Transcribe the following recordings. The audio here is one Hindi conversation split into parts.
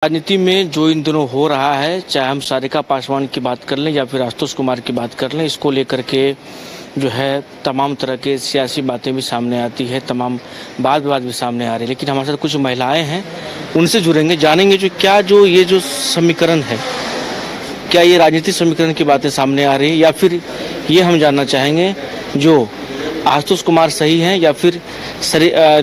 राजनीति में जो इन दिनों हो रहा है, चाहे हम सारिका पासवान की बात कर लें या फिर आशुतोष कुमार की बात कर लें, इसको लेकर के जो है तमाम तरह के सियासी बातें भी सामने आती है, तमाम वाद विवाद भी सामने आ रहे हैं। लेकिन हमारे साथ कुछ महिलाएं हैं, उनसे जुड़ेंगे, जानेंगे ये जो समीकरण है, क्या ये राजनीतिक समीकरण की बातें सामने आ रही है या फिर ये हम जानना चाहेंगे जो आशुतोष कुमार सही हैं या फिर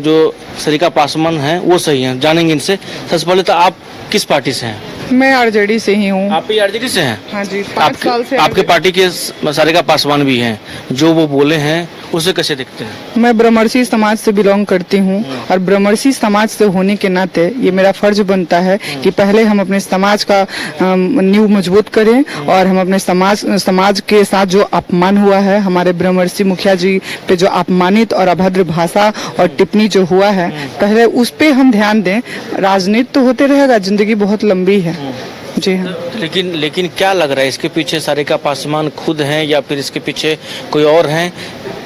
जो सारिका पासवान हैं वो सही हैं। जानेंगे इनसे। सबसे पहले तो आप किस पार्टी से हैं? मैं आरजेडी से ही हूँ। आप भी आरजेडी से हैं? हाँ जी, 5 साल से। आपके पार्टी के सारिका पासवान भी हैं, जो वो बोले हैं उसे कैसे देखते हैं? मैं ब्रह्मर्षि समाज से बिलोंग करती हूँ और ब्रह्मर्षि समाज से होने के नाते ये मेरा फर्ज बनता है कि पहले हम अपने समाज का नींव मजबूत करें और हम अपने समाज के साथ जो अपमान हुआ है, हमारे ब्रह्मर्षि मुखिया जी पे जो अपमानित और अभद्र भाषा और टिप्पणी जो हुआ है, पहले उस पे हम ध्यान दें। राजनीति तो होते रहेगा, जिंदगी बहुत लंबी है। जी हाँ। लेकिन क्या लग रहा है, इसके पीछे सारिका पासवान खुद हैं या फिर इसके पीछे कोई और हैं?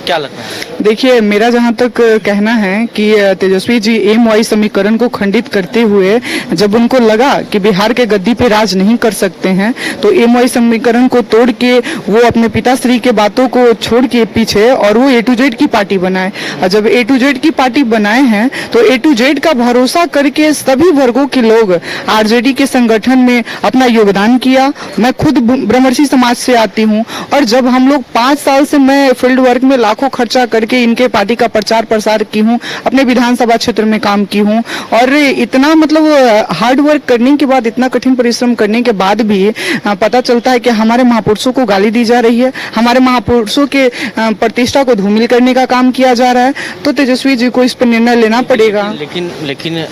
क्या लग रहा है? देखिए, मेरा जहाँ तक कहना है कि तेजस्वी जी एमवाई समीकरण को खंडित करते हुए जब उनको लगा कि बिहार के गद्दी पे राज नहीं कर सकते हैं, तो एमवाई समीकरण को तोड़ के वो अपने पिताश्री के बातों को छोड़ के पीछे और वो ए टू जेड की पार्टी बनाए। और जब ए टू जेड की पार्टी बनाए हैं तो ए टू जेड का भरोसा करके सभी वर्गों के लोग आरजेडी के संगठन में अपना योगदान किया। मैं खुद ब्रह्मर्षि समाज से आती हूँ और जब हम लोग 5 साल से मैं फील्ड वर्क में लाखों खर्चा करके इनके पार्टी का प्रचार प्रसार की हूँ, अपने विधानसभा क्षेत्र में काम की हूँ और इतना मतलब हार्ड वर्क करने के बाद, इतना कठिन परिश्रम करने के बाद भी पता चलता है कि हमारे महापुरुषों को गाली दी जा रही है, हमारे महापुरुषों के प्रतिष्ठा को धूमिल करने का काम किया जा रहा है। तो तेजस्वी जी को इस पर निर्णय लेना पड़ेगा। लेकिन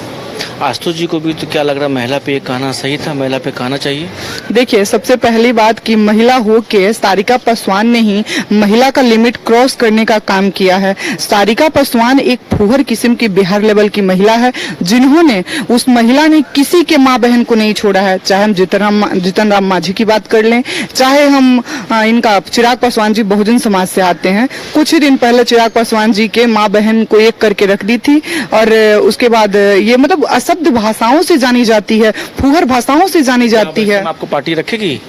आशुतोष जी को भी तो क्या लग रहा है, महिला पे ये कहना सही था, महिला पे कहना चाहिए? देखिए, सबसे पहली बात कि महिला हो के सारिका पासवान ने ही महिला का लिमिट क्रॉस करने का काम किया है। सारिका पासवान एक फूहर किस्म की बिहार लेवल की महिला है, जिन्होंने उस महिला ने किसी के माँ बहन को नहीं छोड़ा है। चाहे हम जीतन राम मांझी की बात कर लें, चाहे हम इनका चिराग पासवान जी बहुजन समाज से आते हैं। कुछ ही दिन पहले चिराग पासवान जी के माँ बहन को एक करके रख दी थी और उसके बाद ये मतलब शब्द भाषाओं से जानी जाती है, फूहर भाषाओं से जानी जाती है। आपको पार्टी रखेगी?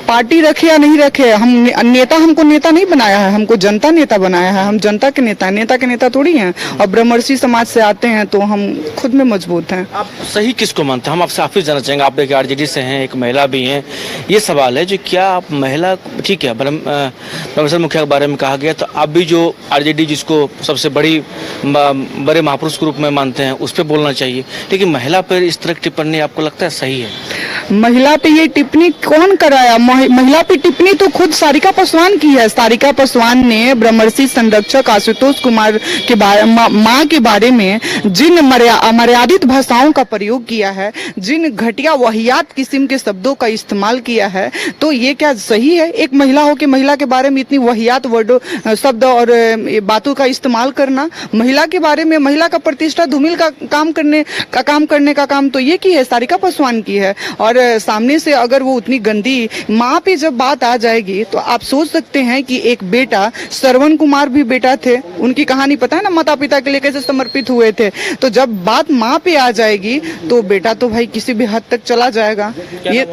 पार्टी रखे या नहीं रखे, हमको नेता नहीं बनाया है, हमको जनता नेता बनाया है। हम जनता के नेता थोड़ी हैं और ब्रह्मर्षि समाज से आते हैं तो हम खुद में मजबूत हैं। आप सही किसको मानते हैं? हम आपसे ऑफिस जाना चाहेंगे। आप एक आरजेडी से हैं, एक महिला भी हैं। ये सवाल है जो क्या आप महिला, ठीक है, ब्रह्मर्षि मुखिया के बारे में कहा गया, तो आप भी जो आरजेडी जिसको सबसे बड़े महापुरुष के रूप में मानते हैं, उस पर बोलना चाहिए। लेकिन महिला पर इस तरह की टिप्पणी आपको लगता है सही है? महिला पे ये टिप्पणी कौन कराया? महिला पे टिप्पणी तो खुद सारिका पासवान की है। सारिका पासवान ने ब्रह्मर्षि संरक्षक आशुतोष कुमार के माँ के बारे में जिन अमर्यादित भाषाओं का प्रयोग किया है, जिन घटिया वहियात किस्म के शब्दों का इस्तेमाल किया है, तो ये क्या सही है? एक महिला हो के महिला के बारे में इतनी वहियात शब्द और बातों का इस्तेमाल करना, महिला के बारे में, महिला का प्रतिष्ठा धूमिल का काम करने का काम तो ये की है, सारिका पासवान की है। और सामने से अगर वो उतनी गंदी माँ पे जब बात आ जाएगी तो आप सोच सकते हैं कि एक बेटा, श्रवण कुमार भी बेटा थे, उनकी कहानी पता है ना, माता पिता के लिए कैसे समर्पित हुए थे। तो जब बात माँ पे आ जाएगी तो बेटा तो भाई किसी भी हद तक चला जाएगा। ये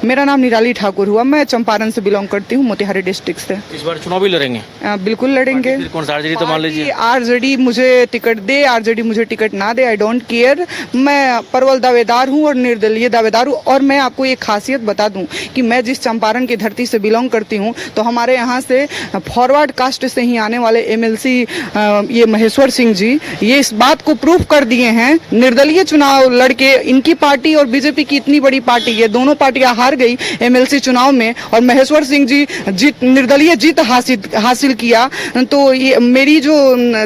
मेरा नाम निराली ठाकुर हुआ, मैं चंपारण से बिलोंग करती हूँ, मोतिहारी डिस्ट्रिक्ट से। इस बार चुनाव भी लड़ेंगे? बिल्कुल लड़ेंगे। कौन सा आरजेडी? तो मान लीजिए आरजेडी मुझे टिकट दे, आरजेडी मुझे टिकट ना दे, आई डोंट केयर। मैं प्रबल दावेदार हूँ और निर्दलीय दावेदार हूँ। और मैं आपको एक खासियत बता दूं कि मैं जिस चंपारण की धरती से बिलोंग करती हूं, तो हमारे यहां से फॉरवर्ड कास्ट से ही आने वाले एमएलसी ये महेश्वर सिंह जी ये इस बात को प्रूफ कर दिए हैं। निर्दलीय चुनाव लड़के, इनकी पार्टी और बीजेपी की इतनी बड़ी पार्टी, ये दोनों पार्टियां हार गई एमएलसी चुनाव में और महेश्वर सिंह जी निर्दलीय जीत हासिल किया। तो ये मेरी जो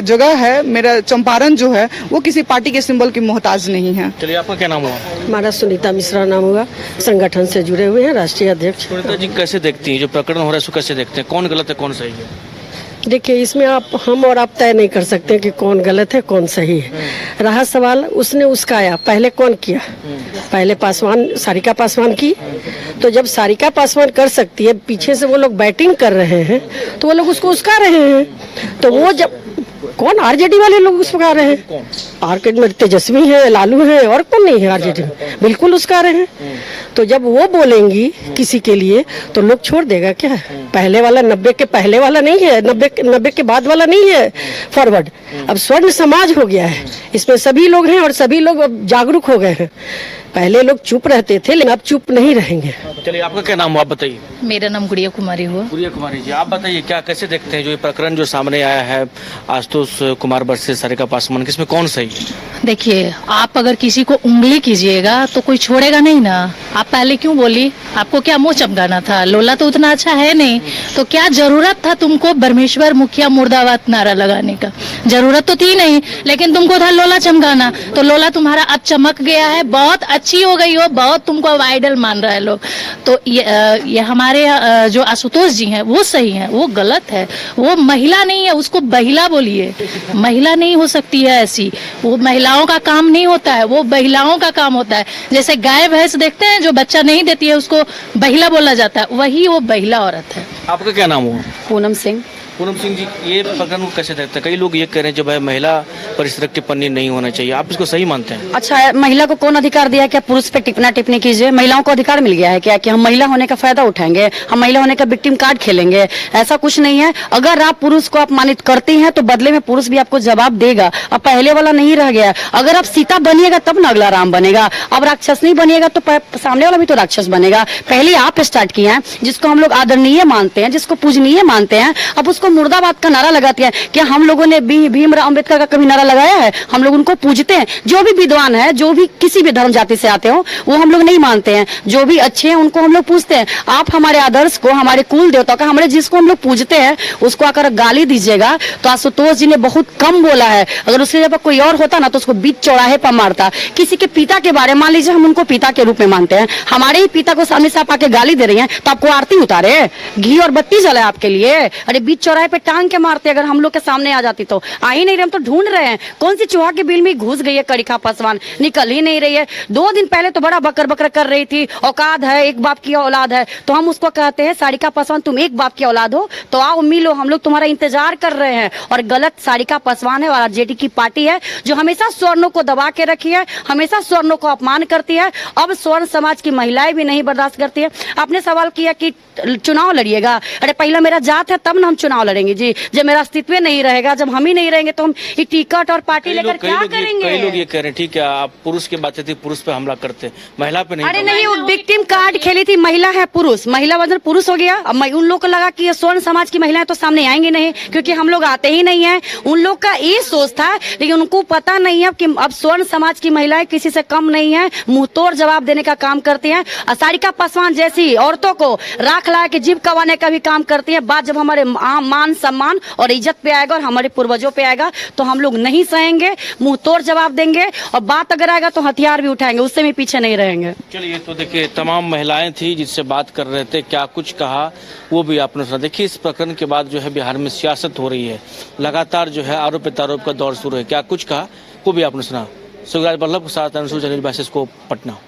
जगह है, मेरा चंपारण जो है, वो किसी पार्टी के सिंबल की मोहताज नहीं है। चलिए, आपका क्या नाम हुआ? हमारा सुनीता मिश्रा नाम हुआ, संगठन से जुड़े हुए हैं, राष्ट्रीय अध्यक्ष। सुनीता जी, कैसे देखती हैं जो प्रकरण हो रहा है, उसको कैसे देखते हैं? कौन गलत है, कौन सही है? देखिए, इसमें हम और आप तय नहीं कर सकते कि कौन गलत है कौन सही है। रहा सवाल उसने उसका आया, पहले कौन किया? पहले सारिका पासवान की। तो जब सारिका पासवान कर सकती है, पीछे से वो लोग बैटिंग कर रहे हैं तो वो लोग उसको उसका रहे हैं। तो वो जब कौन आरजेडी वाले लोग उसका रहे हैं? कौन? आरजेडी में तेजस्वी है, लालू है, और कौन नहीं है आरजेडी में? बिल्कुल उसका रहे हैं। तो जब वो बोलेंगी किसी के लिए तो लोग छोड़ देगा क्या? पहले वाला 90 के पहले वाला नहीं है, 90 के बाद वाला नहीं है फॉरवर्ड। अब स्वर्ण समाज हो गया है, इसमें सभी लोग हैं और सभी लोग अब जागरूक हो गए हैं। पहले लोग चुप रहते थे लेकिन अब चुप नहीं रहेंगे। चलिए, आपका क्या नाम हुआ, आप बताइए। मेरा नाम गुड़िया कुमारी हुआ। गुड़िया कुमारी जी, आप बताइए क्या कैसे देखते हैं जो ये प्रकरण जो सामने आया है आशुतोष कुमार वर्सेस सारिका पासवान, किसमें कौन सही है? देखिए, आप अगर किसी को उंगली कीजिएगा तो कोई छोड़ेगा नहीं ना। आप पहले क्यों बोली? आपको क्या मुंह चमकाना था? लोला तो उतना अच्छा है नहीं, तो क्या जरूरत था तुमको ब्रह्मेश्वर मुखिया मुर्दाबाद नारा लगाने का? जरूरत तो थी नहीं, लेकिन तुमको था लोला चमकाना। तो लोला तुम्हारा अब चमक गया है, बहुत अच्छी हो गई हो, बहुत तुमको अब आइडल मान रहे हैं लोग। तो ये हमारे जो आशुतोष जी हैं वो सही हैं, वो गलत है। वो महिला नहीं है, उसको बहिला बोलिए। महिला नहीं हो सकती है ऐसी, वो महिलाओं का काम नहीं होता है, वो महिलाओं का काम होता है। जैसे गाय भैंस देखते हैं जो बच्चा नहीं देती है उसको बहिला बोला जाता है, वही वो बहिला औरत है। आपका क्या नाम हुआ? पूनम सिंह। पूनम सिंह जी, ये प्रकरण को कैसे देखते हैं? कई लोग ये कह रहे हैं जब है महिला पर इस तरह की टिप्पणी नहीं होना चाहिए, आप इसको सही मानते हैं? अच्छा है, महिला को कौन अधिकार दिया है कि आप पुरुष पे टिप्पणी टिप्पणी कीजिए? महिलाओं को अधिकार मिल गया है क्या कि हम महिला होने का फायदा उठाएंगे, हम महिला होने का विक्टिम कार्ड खेलेंगे? ऐसा कुछ नहीं है। अगर आप पुरुष को अपमानित करती हैं तो बदले में पुरुष भी आपको जवाब देगा। अब पहले वाला नहीं रह गया। अगर आप सीता बनिएगा तब न अगला राम बनेगा। अब राक्षस नहीं बनिएगा तो सामने वाला भी तो राक्षस बनेगा। पहले आप स्टार्ट किए हैं, जिसको हम लोग आदरणीय मानते हैं, जिसको पूजनीय मानते हैं, अब उसको मुर्दाबाद का नारा लगाती है। क्या हम लोगों ने भीमराव अंबेडकर का कभी नारा लगाया है? हम लोग उनको पूजते हैं। जो भी विद्वान है, जो भी किसी भी धर्म जाति से आते हो, वो हम लोग नहीं मानते हैं। जो भी अच्छे हैं उनको हम लोग पूजते हैं। आप हमारे आदर्श को, हमारे कुल देवता का, हमारे जिसको हम लोग पूजते हैं उसको आकर गाली दीजिएगा तो आशुतोष जी ने बहुत कम बोला है। अगर उसके जगह कोई और होता ना तो उसको बीच चौराहे पर मारता। किसी के पिता के बारे में, मान लीजिए हम उनको पिता के रूप में मानते हैं, हमारे ही पिता को सामने से आप आके गाली दे रही हैं तो आपको आरती उतारे, घी और बत्ती जलाए आपके लिए? अरे बीच चौराहे पे टांग के मारते। अगर हम लोग के सामने आ जाती तो आ ही नहीं रहे, हम तो ढूंढ रहे हैं। कौन सी चूहा के बिल में घुस गई है करिका पासवान, निकल ही नहीं रही है। 2 दिन पहले तो बड़ा बकर बकर कर रही थी, औकात है, एक बाप की औलाद है। तो हम उसको कहते हैं सारिका पासवान तुम एक बाप की औलाद हो तो आओ मिलो, हम लोग तुम्हारा इंतजार कर रहे हैं। और गलत सारिका पासवान है और आरजेडी की पार्टी है जो हमेशा स्वर्णों को दबा के रखी है, हमेशा स्वर्णों को अपमान करती है। अब स्वर्ण समाज की महिलाएं भी नहीं बर्दाश्त करती है। आपने सवाल किया कि चुनाव लड़िएगा। अरे पहला मेरा जात है तब ना हम चुनाव लड़ेंगे जी। जब मेरा अस्तित्व नहीं रहेगा, जब हम ही नहीं रहेंगे तो हम ये टिकट और पार्टी लेकर क्या करेंगे? कई लोग ये कह रहे हैं ठीक है आप पुरुष की बात थी, पुरुष पे हमला करते, महिला पे नहीं। अरे नहीं, वो विक्टिम कार्ड खेली थी। महिला है पुरुष, महिला वजन पुरुष हो गया। अब उन लोग को लगा कि ये स्वर्ण समाज की महिलाएं तो सामने आएंगी नहीं क्योंकि हम लोग आते ही नहीं है। उन लोग का ये सोच था, लेकिन उनको पता नहीं है कि अब स्वर्ण समाज की महिलाएं किसी से कम नहीं है, मुंह तोड़ जवाब देने का काम करती है। सारिका पासवान जैसी औरतों को राख ला के जीव कवाने का भी काम करती है। बात जब हमारे मान सम्मान और इज्जत पे आएगा और हमारे पूर्वजों पे आएगा तो हम लोग नहीं सहेंगे, मुंह तोड़ जवाब देंगे। और बात अगर आएगा तो हथियार भी उठाएंगे, उससे भी पीछे नहीं रहेंगे। चलिए, तो देखिए तमाम महिलाएं थी जिससे बात कर रहे थे, क्या कुछ कहा वो भी आपने सुना। देखिए इस प्रकरण के बाद जो है बिहार में सियासत हो रही है, लगातार जो है आरोप प्रत्यारोप का दौर शुरू है, क्या कुछ कहा वो भी आपने सुना। सुखराज बल्लभ के साथ अनुसूचित को पटना।